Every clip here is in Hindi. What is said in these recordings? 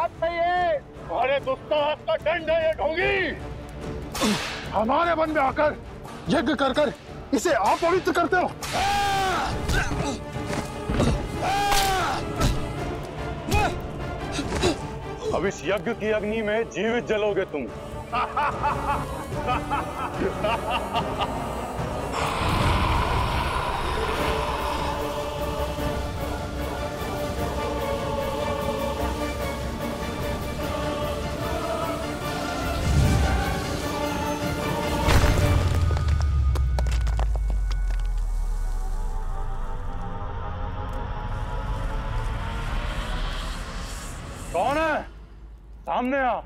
बात नहीं है। तुम्हारे दुस्ताहात का दंड है ये ढोंगी। हमारे वन में आकर यज्ञ कर कर इसे आप पवित्र करते हो। अब इस यज्ञ की अग्नि में जीवित जलोगे तुम। कौन है? सामने आ।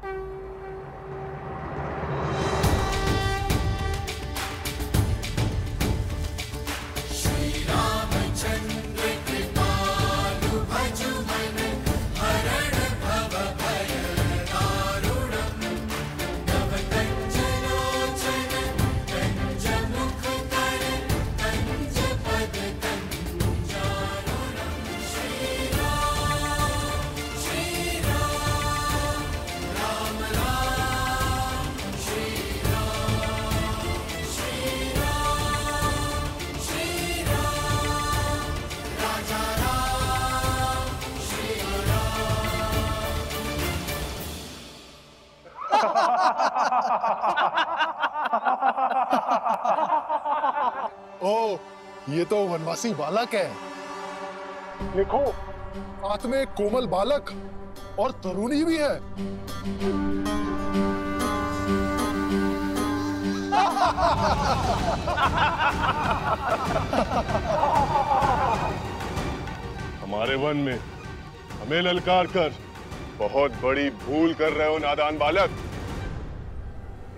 ओ, ये तो वनवासी बालक है। देखो, साथ में एक कोमल बालक और तरुणी भी है। हमारे वन में हमें ललकार कर बहुत बड़ी भूल कर रहे हो नादान बालक।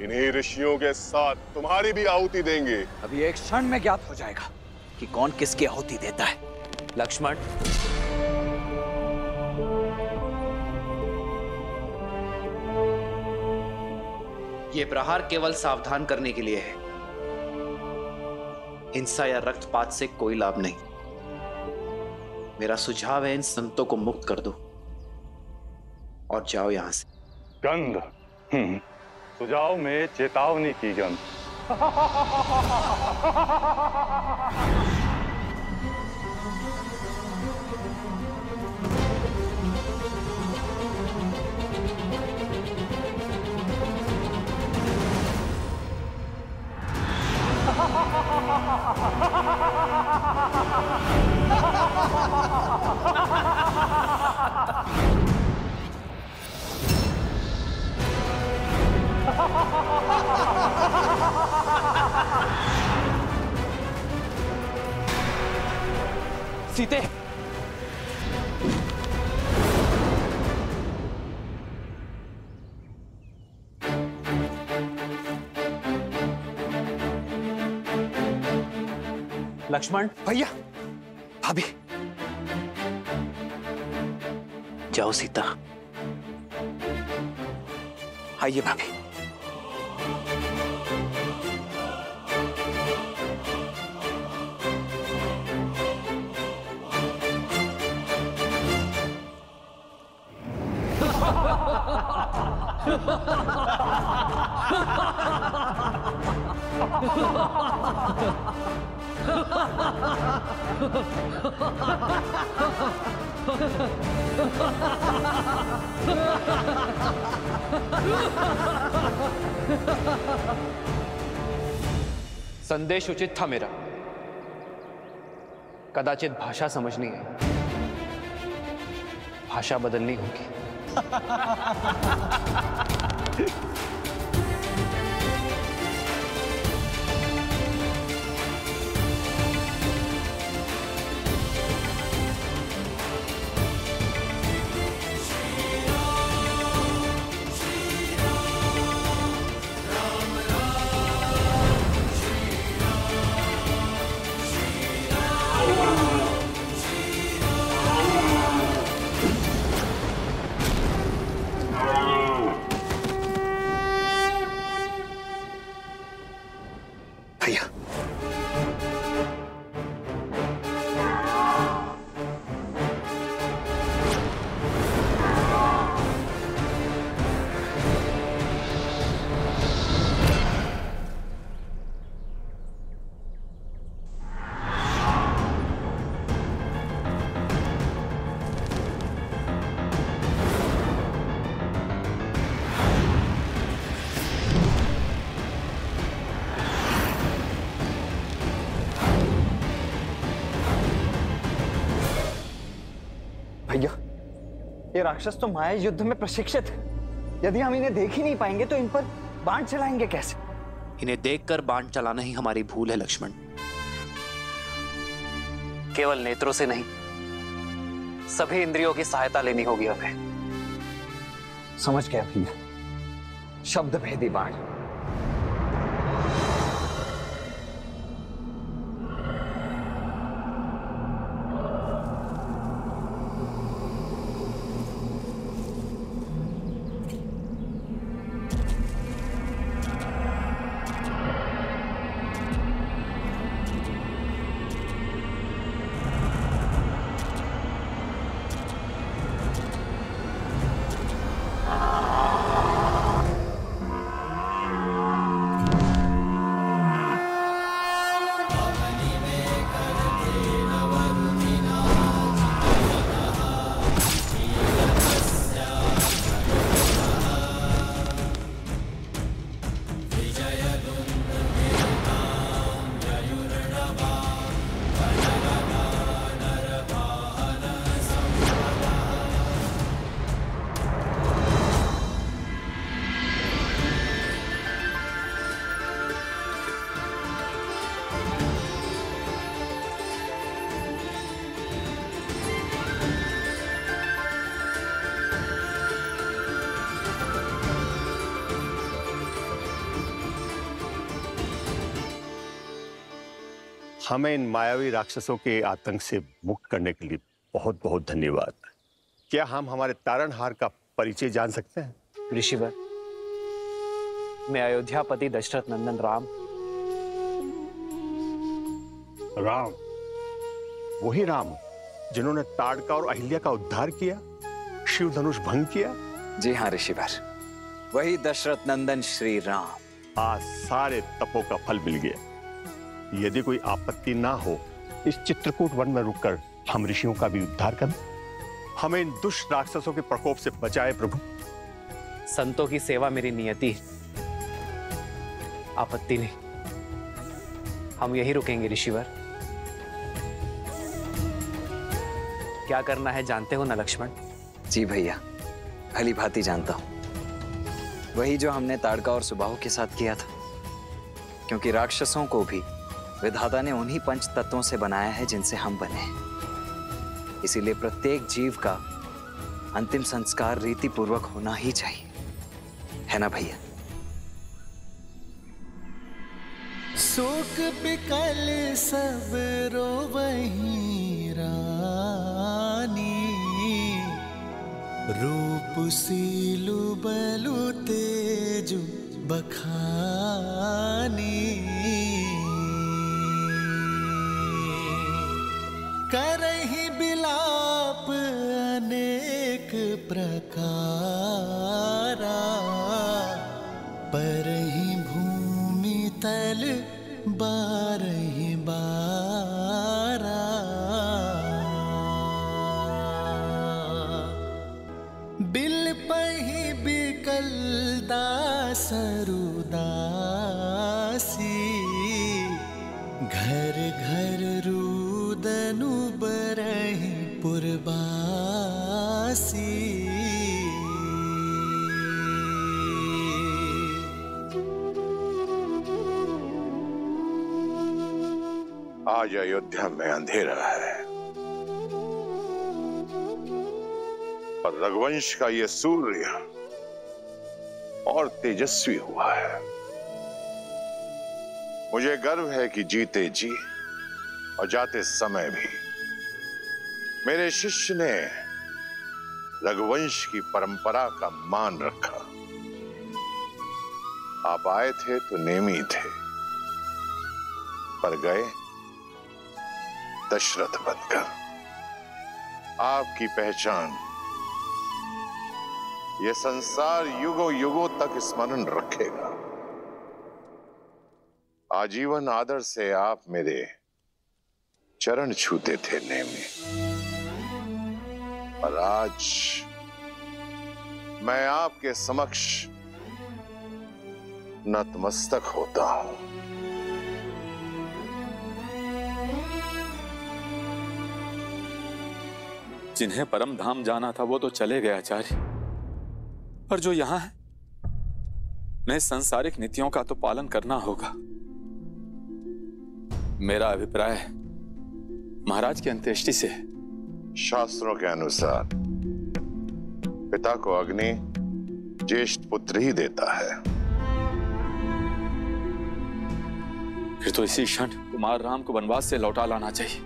इन्हीं ऋषियों के साथ तुम्हारी भी आहुति देंगे। अभी एक क्षण में ज्ञात हो जाएगा कि कौन किसकी आहुति देता है। लक्ष्मण, ये प्रहार केवल सावधान करने के लिए है। हिंसा या रक्तपात से कोई लाभ नहीं। मेरा सुझाव है इन संतों को मुक्त कर दो और जाओ यहां से। गंध, सुझाव में चेतावनी की गंध। सीते, लक्ष्मण, भैया, भाभी, जाओ सीता। आइए भाभी। संदेश उचित था मेरा। कदाचित भाषा समझनी है, भाषा बदलनी होगी। ये राक्षस तो माया युद्ध में प्रशिक्षित है। यदि हम इन्हें देख ही नहीं पाएंगे तो इन पर बाण चलाएंगे कैसे? इन्हें देखकर बाण चलाना ही हमारी भूल है लक्ष्मण। केवल नेत्रों से नहीं, सभी इंद्रियों की सहायता लेनी होगी हमें। समझ गया भैया, शब्द भेदी बाण। हमें इन मायावी राक्षसों के आतंक से मुक्त करने के लिए बहुत बहुत धन्यवाद। क्या हम हमारे तारणहार का परिचय जान सकते हैं? ऋषिवर, मैं अयोध्यापति दशरथ नंदन राम। राम, वही राम जिन्होंने ताड़का और अहिल्या का उद्धार किया, शिव धनुष भंग किया? जी हाँ ऋषिवर, वही दशरथ नंदन श्री राम। आज सारे तपों का फल मिल गया। यदि कोई आपत्ति ना हो, इस चित्रकूट वन में रुककर हम ऋषियों का भी उद्धार करें। हमें इन दुष्ट राक्षसों के प्रकोप से बचाए प्रभु। संतों की सेवा मेरी नियति है, आपत्ति नहीं। हम यही रुकेंगे ऋषिवर। क्या करना है जानते हो ना लक्ष्मण? जी भैया, भली भांति जानता हूं। वही जो हमने ताड़का और सुबाहु के साथ किया था, क्योंकि राक्षसों को भी विधाता ने उन्हीं पंच तत्वों से बनाया है जिनसे हम बने हैं। इसीलिए प्रत्येक जीव का अंतिम संस्कार रीति पूर्वक होना ही चाहिए, है ना भैया? शोक बिकल सब रोवहीं रानी, रूप सीलु बलु तेजु बखानी। करहि बिलाप अनेक प्रकारा, परहि भूमि तल बारहि बारा। बिलपहि बिकल दासरु दासी, घर घर रुदनु बरहि पुरबासी। आज अयोध्या में अंधेरा है और रघुवंश का ये सूर्य और तेजस्वी हुआ है। मुझे गर्व है कि जीते जी और जाते समय भी मेरे शिष्य ने रघुवंश की परंपरा का मान रखा। आप आए थे तो नेमी थे, पर गए दशरथ बनकर। आपकी पहचान यह संसार युगों युगों तक स्मरण रखेगा। आजीवन आदर से आप मेरे चरण छूते थे नेमी, पर आज मैं आपके समक्ष नतमस्तक होता हूं। जिन्हें परम धाम जाना था वो तो चले गए आचार्य, पर जो यहां है उन्हें सांसारिक नीतियों का तो पालन करना होगा। मेरा अभिप्राय महाराज की अंत्येष्टि से है। शास्त्रों के अनुसार पिता को अग्नि ज्येष्ठ पुत्र ही देता है। फिर तो इसी क्षण कुमार राम को वनवास से लौटा लाना चाहिए,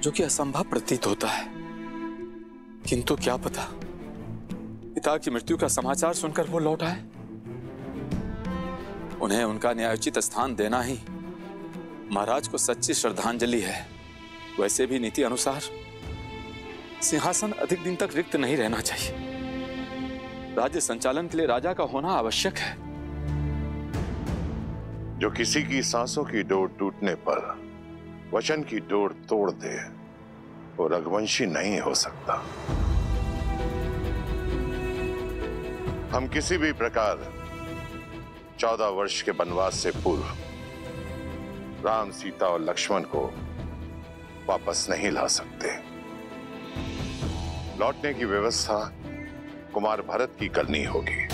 जो कि असंभव प्रतीत होता है। किंतु क्या पता पिता की मृत्यु का समाचार सुनकर वो लौट आए। उन्हें उनका न्यायोचित स्थान देना ही महाराज को सच्ची श्रद्धांजलि है। वैसे भी नीति अनुसार सिंहासन अधिक दिन तक रिक्त नहीं रहना चाहिए। राज्य संचालन के लिए राजा का होना आवश्यक है। जो किसी की सांसों की डोर टूटने पर वचन की डोर तोड़ दे, वो रघुवंशी नहीं हो सकता। हम किसी भी प्रकार 14 वर्ष के वनवास से पूर्व राम, सीता और लक्ष्मण को वापस नहीं ला सकते। लौटने की व्यवस्था कुमार भरत की करनी होगी,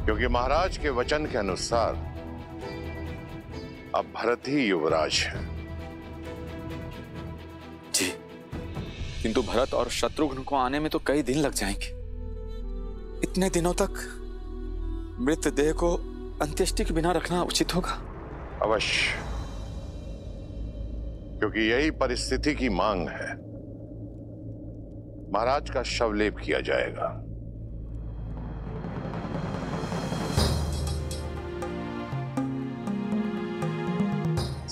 क्योंकि महाराज के वचन के अनुसार अब भरत ही युवराज है। जी, किंतु भरत और शत्रुघ्न को आने में तो कई दिन लग जाएंगे। इतने दिनों तक मृतदेह को अंत्येष्टि के बिना रखना उचित होगा। अवश्य, क्योंकि यही परिस्थिति की मांग है। महाराज का शवलेप किया जाएगा।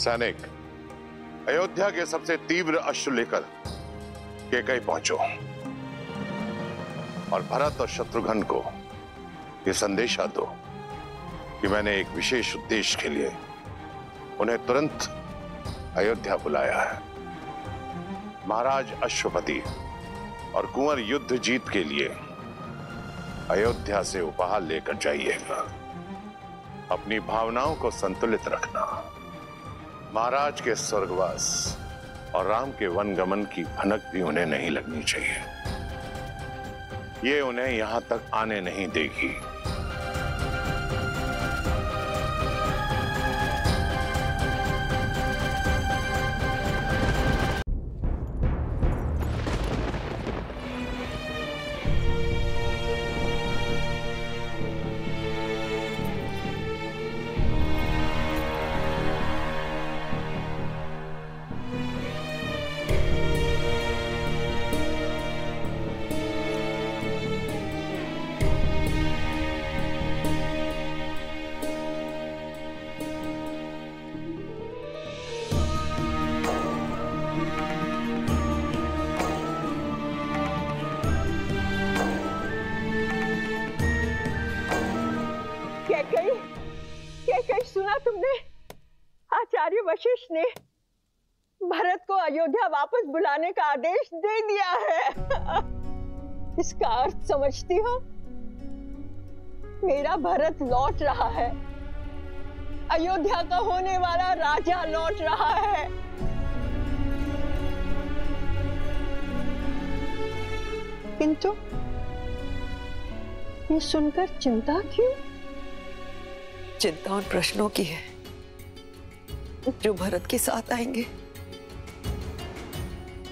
सैनिक, अयोध्या के सबसे तीव्र अश्व लेकर कैकई पहुंचो और भरत और शत्रुघ्न को यह संदेशा दो कि मैंने एक विशेष उद्देश्य के लिए उन्हें तुरंत अयोध्या बुलाया है। महाराज अश्वपति और कुंवर युद्ध जीत के लिए अयोध्या से उपहार लेकर जाइएगा। अपनी भावनाओं को संतुलित रखना। महाराज के स्वर्गवास और राम के वनगमन की भनक भी उन्हें नहीं लगनी चाहिए। ये उन्हें यहां तक आने नहीं देगी। सुना तुमने? आचार्य वशिष्ठ ने भरत को अयोध्या वापस बुलाने का आदेश दे दिया है। इसका अर्थ समझती हो? मेरा भरत लौट रहा है। अयोध्या का होने वाला राजा लौट रहा है। किंतु ये सुनकर चिंता क्यों? चिंता उन प्रश्नों की है जो भरत के साथ आएंगे।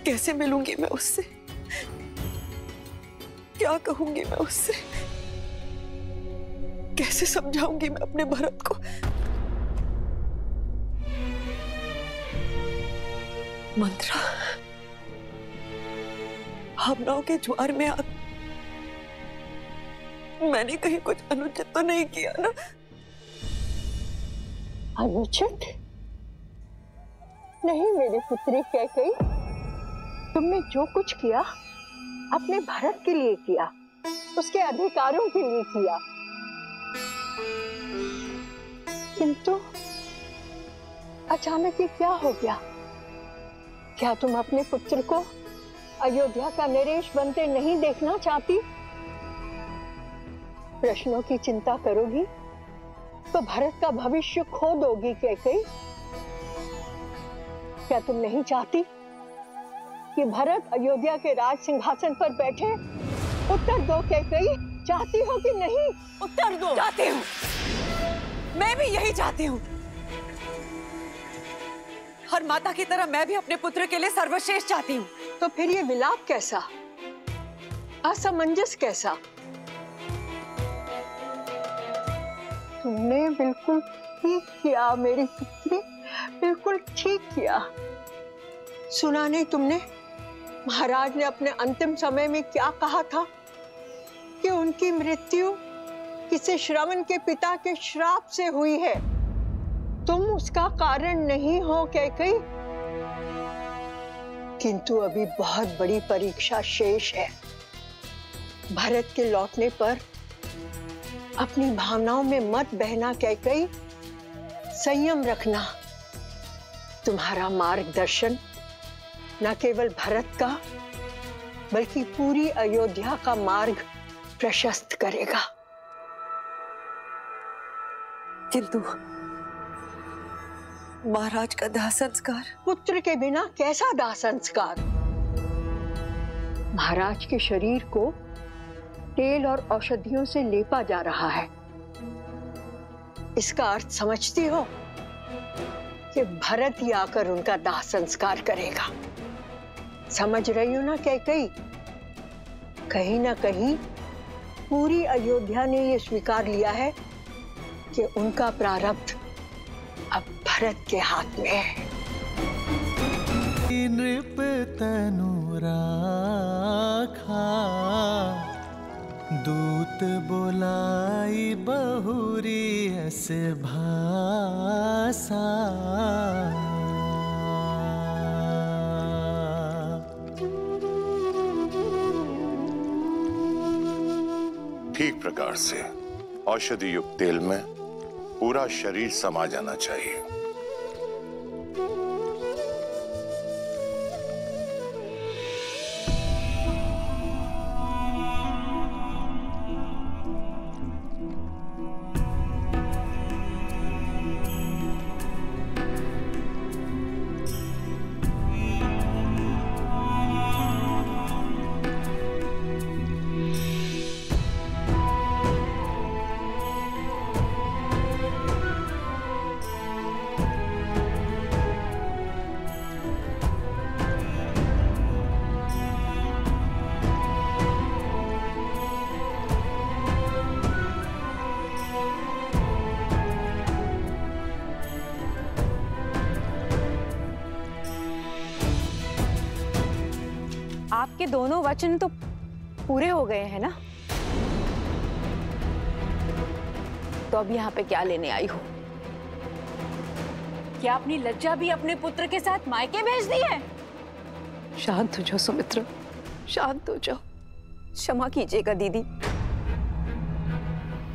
कैसे मिलूंगी मैं उससे? क्या कहूंगी मैं उससे? कैसे समझाऊंगी मैं अपने भरत को? मंत्रा, भावनाओं के ज्वार में मैंने कहीं कुछ अनुचित तो नहीं किया ना? अनुचित? नहीं मेरी पुत्री कैकेयी, तुमने जो कुछ किया अपने भरत के लिए किया, उसके अधिकारों के लिए किया। किंतु अचानक ये क्या हो गया? क्या तुम अपने पुत्र को अयोध्या का नरेश बनते नहीं देखना चाहती? प्रश्नों की चिंता करोगी तो भरत का भविष्य खो दोगी कैकेयी। क्या तुम नहीं चाहती कि भरत अयोध्या के राज सिंहासन पर बैठे? उत्तर दो कैकेयी, चाहती हो कि नहीं? उत्तर दो। चाहती हूँ, मैं भी यही चाहती हूँ। हर माता की तरह मैं भी अपने पुत्र के लिए सर्वश्रेष्ठ चाहती हूँ। तो फिर ये विलाप कैसा, असमंजस कैसा? तुमने बिल्कुल ठीक किया मेरी पुत्री, बिल्कुल ठीक किया। सुना नहीं तुमने महाराज ने अपने अंतिम समय में क्या कहा था कि उनकी मृत्यु किसी श्रवण के पिता के श्राप से हुई है। तुम उसका कारण नहीं हो कैकेयी, किंतु अभी बहुत बड़ी परीक्षा शेष है। भरत के लौटने पर अपनी भावनाओं में मत बहना कैकेयी, संयम रखना। तुम्हारा मार्गदर्शन न केवल भरत का बल्कि पूरी अयोध्या का मार्ग प्रशस्त करेगा। किंतु महाराज का दाह संस्कार? पुत्र के बिना कैसा दाह संस्कार? महाराज के शरीर को तेल और औषधियों से लेपा जा रहा है। इसका अर्थ समझती हो कि भरत ही आकर उनका दाह संस्कार करेगा। समझ रही हो ना कैकेयी? कहीं ना कहीं पूरी अयोध्या ने ये स्वीकार लिया है कि उनका प्रारब्ध अब भरत के हाथ में है। नृप तनु राखा, दूत बोलाई बहुरी अस भाषा। ठीक प्रकार से औषधि युक्त तेल में पूरा शरीर समा जाना चाहिए। आपके दोनों वचन तो पूरे हो गए हैं ना? तो अब यहाँ पे क्या लेने आई हो? क्या अपनी लज्जा भी अपने पुत्र के साथ मायके भेज दी है? शांत हो जाओ सुमित्रा, शांत हो जाओ। क्षमा कीजिएगा दीदी,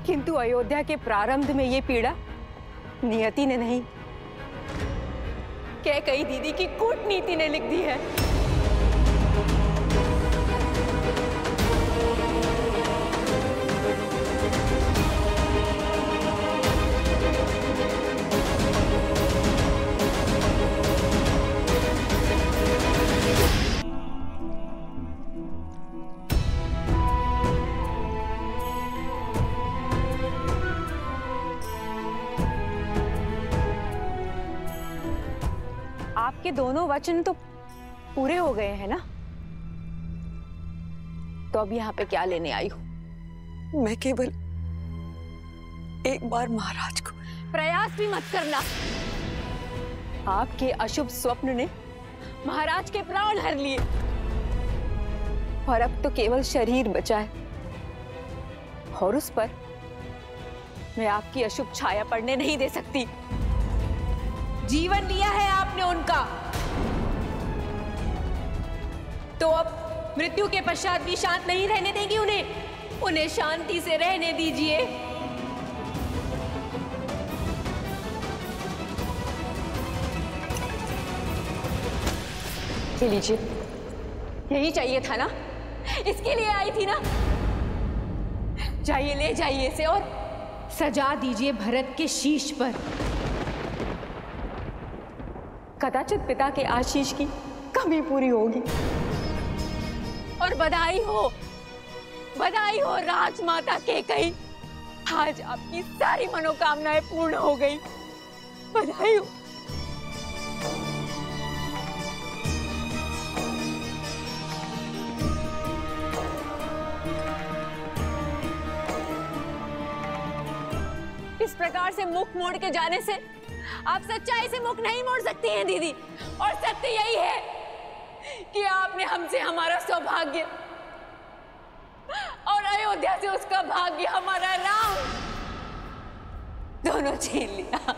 किंतु अयोध्या के प्रारंभ में ये पीड़ा नियति ने नहीं, कैकेयी दीदी की कूटनीति ने लिख दी है। आपके दोनों वचन तो पूरे हो गए हैं ना? तो अब यहाँ पे क्या लेने आई हो? मैं केवल एक बार महाराज को। प्रयास भी मत करना। आपके अशुभ स्वप्न ने महाराज के प्राण हर लिए और अब तो केवल शरीर बचा है, और उस पर मैं आपकी अशुभ छाया पड़ने नहीं दे सकती। जीवन लिया है आपने उनका, तो अब मृत्यु के पश्चात भी शांत नहीं रहने देंगी उन्हें। उन्हें शांति से रहने दीजिए। ये लीजिए, यही चाहिए था ना? इसके लिए आई थी ना? जाइए, ले जाइए इसे और सजा दीजिए भरत के शीश पर। कदाचित पिता के आशीष की कभी पूरी होगी। और बधाई हो राजमाता कैकेयी, आज आपकी सारी मनोकामनाएं पूर्ण हो गई। बधाई हो। इस प्रकार से मुख मोड़ के जाने से आप सच्चाई से मुख नहीं मोड़ सकती हैं दीदी। और सत्य यही है कि आपने हमसे हमारा सौभाग्य और अयोध्या से उसका भाग्य, हमारा राम, दोनों छीन लिया।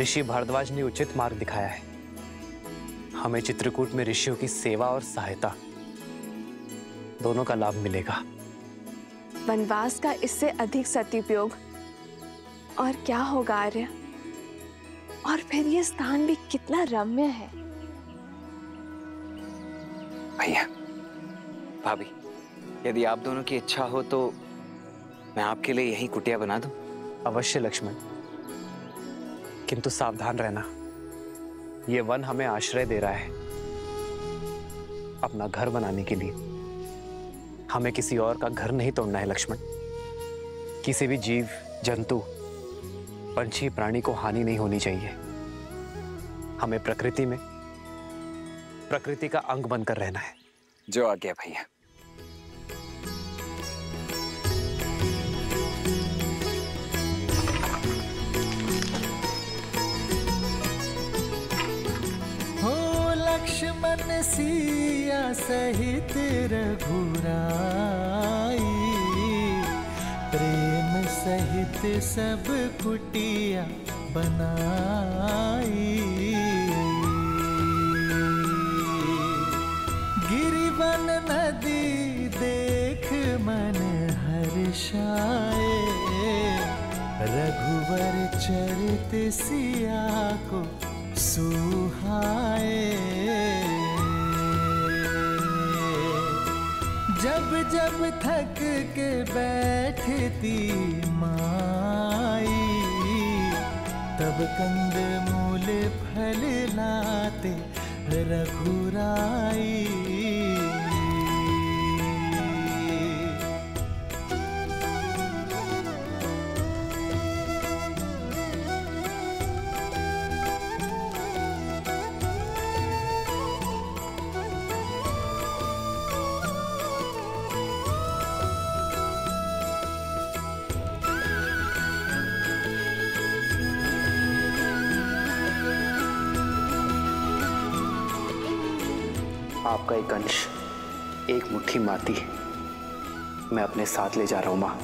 ऋषि भारद्वाज ने उचित मार्ग दिखाया है। हमें चित्रकूट में ऋषियों की सेवा और सहायता दोनों का लाभ मिलेगा। वनवास का इससे अधिक सदुपयोग और क्या होगा आर्य? और फिर ये स्थान भी कितना रम्य है। भैया, भाभी, यदि आप दोनों की इच्छा हो तो मैं आपके लिए यही कुटिया बना दूं। अवश्य लक्ष्मण, किंतु सावधान रहना। ये वन हमें आश्रय दे रहा है अपना घर बनाने के लिए। हमें किसी और का घर नहीं तोड़ना है लक्ष्मण। किसी भी जीव, जंतु, पंछी, प्राणी को हानि नहीं होनी चाहिए। हमें प्रकृति में प्रकृति का अंग बनकर रहना है। जो आ गया भैया। लक्ष्मण सिया सहित रघुराई, प्रेम सहित सब कुटिया बनाई। गिरिवन नदी देख मन हर्षाए, रघुवर चरित सिया को सुहाए। जब जब थक के बैठती माई, तब कंद मूल फल लाते रघुराई। आपका एक अंश, एक मुट्ठी माटी मैं अपने साथ ले जा रहा हूं मां।